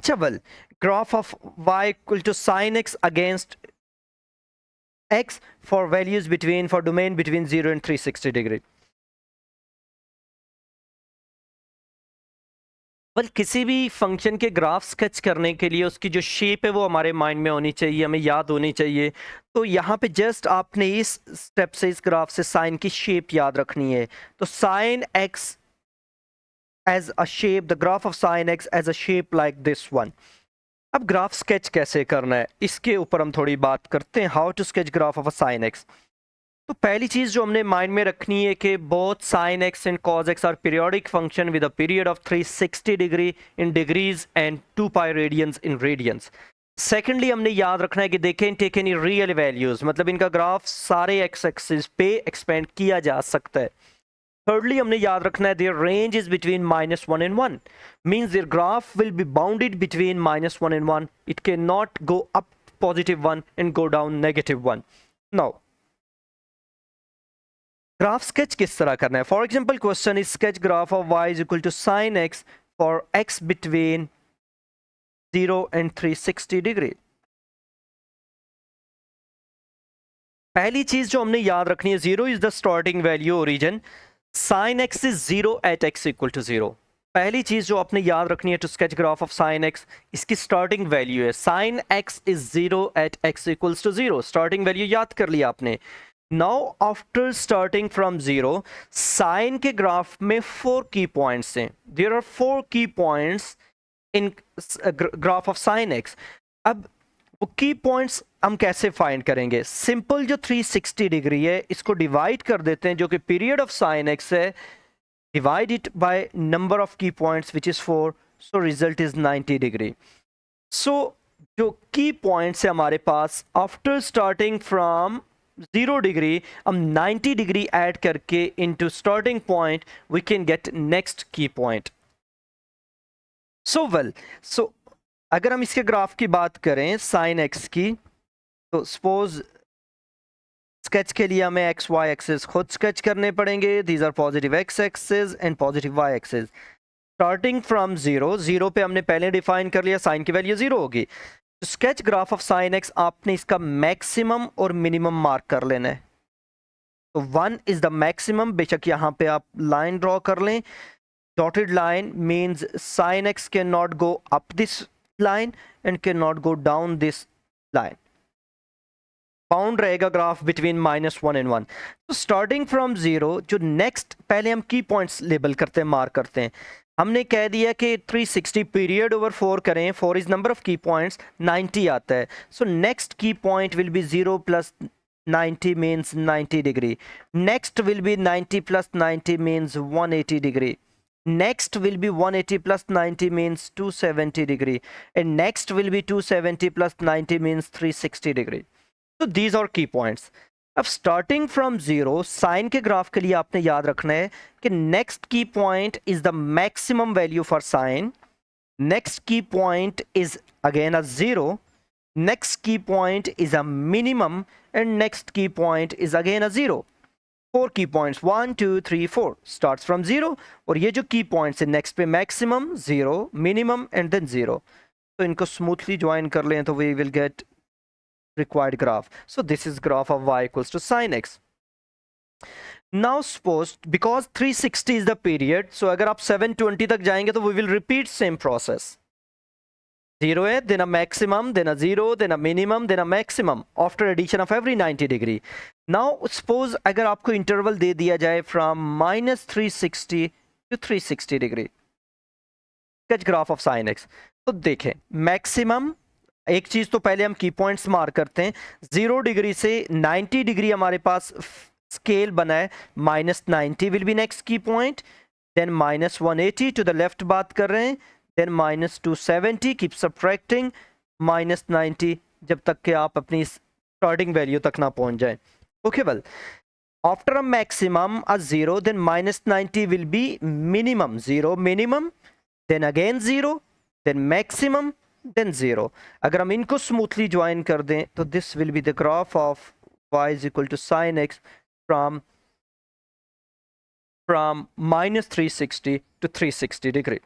अच्छा well, graph of y equal to sin x against x for values between for domain between 0 and 360 degree. Well, किसी भी function के graph sketch करने के लिए उसकी जो शेप है वो हमारे माइंड में होनी चाहिए, हमें याद होनी चाहिए। तो यहाँ पे जस्ट आपने इस स्टेप से, इस ग्राफ से साइन की शेप याद रखनी है। तो sine X has a shape, the graph of sine X has a shape like this one. अब ग्राफ स्केच कैसे करना है इसके ऊपर हम थोड़ी बात करते हैं, how to sketch graph of a sine X. तो पहली चीज जो हमने माइंड में रखनी है कि both sine X and cos X are periodic function with a period of 360 degree in degrees and 2 pi radians in radians. Secondly हमने याद रखना है कि they can take any real values, मतलब इनका ग्राफ सारे एक्स एक्सिस पे expand किया जा सकता है। Thirdly, हमने याद रखना है their range is between -1 and 1. Means their graph will be bounded between -1 and 1. It cannot go up +1 and go down -1. Now, graph sketch किस तरह करना है? For example question is sketch graph of y is equal to sin x for x between 0 and 360 degree. पहली चीज जो हमने याद रखनी है, 0 is the starting value origin, sin x is 0 at x equal to 0। पहली चीज जो आपने याद रखनी है to sketch graph of sin x, इसकी स्टार्टिंग वैल्यू है sin x is 0 at x equals to 0। Starting value याद कर लिया आपने। Now after starting from 0, sine के ग्राफ में 4 की पॉइंट्स हैं। There are 4 key points in graph of sin x। अब वो की पॉइंट्स हम कैसे फाइंड करेंगे? सिंपल, जो 360 डिग्री है इसको डिवाइड कर देते हैं, जो कि पीरियड ऑफ साइन एक्स है, divide it by number of key points which is 4, so result is 90 degree. So जो की पॉइंट्स है हमारे पास, आफ्टर स्टार्टिंग फ्रॉम 0 डिग्री हम 90 डिग्री ऐड करके into starting point we can get next key point. So अगर हम इसके graph की बात करें साइन एक्स की, तो सपोज स्केच के लिए हमें एक्स वाई एक्सेस खुद स्केच करने पड़ेंगे। These are positive X axes and positive Y axes. Starting from 0, 0 पे हमने पहले डिफाइन कर लिया, साइन की वैल्यू 0 होगी। Sketch graph of sine x, आपने इसका मैक्सिमम और मिनिमम मार्क कर लेना है। तो 1 इज द मैक्सिमम, बेशक यहाँ पे आप लाइन ड्रॉ कर लें। Dotted line means sine x can not go up this line and cannot go down this line. Bound रहेगा ग्राफ बिटवीन -1 and 1। तो स्टार्टिंग फ्रॉम 0, जो नेक्स्ट पहले हम की पॉइंट्स लेबल करते हैं, मार्क करते हैं। हमने कह दिया कि 360 पीरियड ओवर 4 करें, 4 is number of key points, 90 आता है। So next key point will be 0 plus 90 means 90 degree. Next will be 90 plus 90 means 180 degree. Next will be 180 plus 90 means 270 degree, and next will be 270 plus 90 means 360 degree. So these are key points. अब starting from 0, sine के graph के लिए आपने याद रखना है कि next key point is the maximum value for sine, next key point is again a 0, next key point is a minimum, and next key point is again a 0। 4 key points 1 2 3 4 starts from 0, और ये जो key points है next पे maximum 0, minimum and then 0। तो इनको smoothly join कर लें तो we will get required graph. So this is graph of y equals to sin x। Now suppose because 360 is the period, so अगर आप 720 तक जाएंगे तो we will repeat same process. 0 है, then a maximum, then a 0, then a minimum, then a maximum after addition of every 90 degree. Now suppose अगर आपको interval दे दिया जाए from -360 to 360 degree, sketch graph of sin x। तो देखें maximum, एक चीज तो पहले हम की पॉइंट्स मार्क करते हैं। 0 डिग्री से 90 डिग्री हमारे पास स्केल बना है, -90 will be next key point, then -180 to the left बात कर रहे हैं, then -270, keep subtracting -90 जब तक कि आप अपनी स्टार्टिंग वैल्यू तक ना पहुंच जाए। Okay well, after a maximum a 0, then -90 will be minimum, 0 minimum, then again 0, then maximum, then 0। अगर हम इनको स्मूथली ज्वाइन कर दें तो this will be the graph of y is equal to sin x from -360 to 360 degree।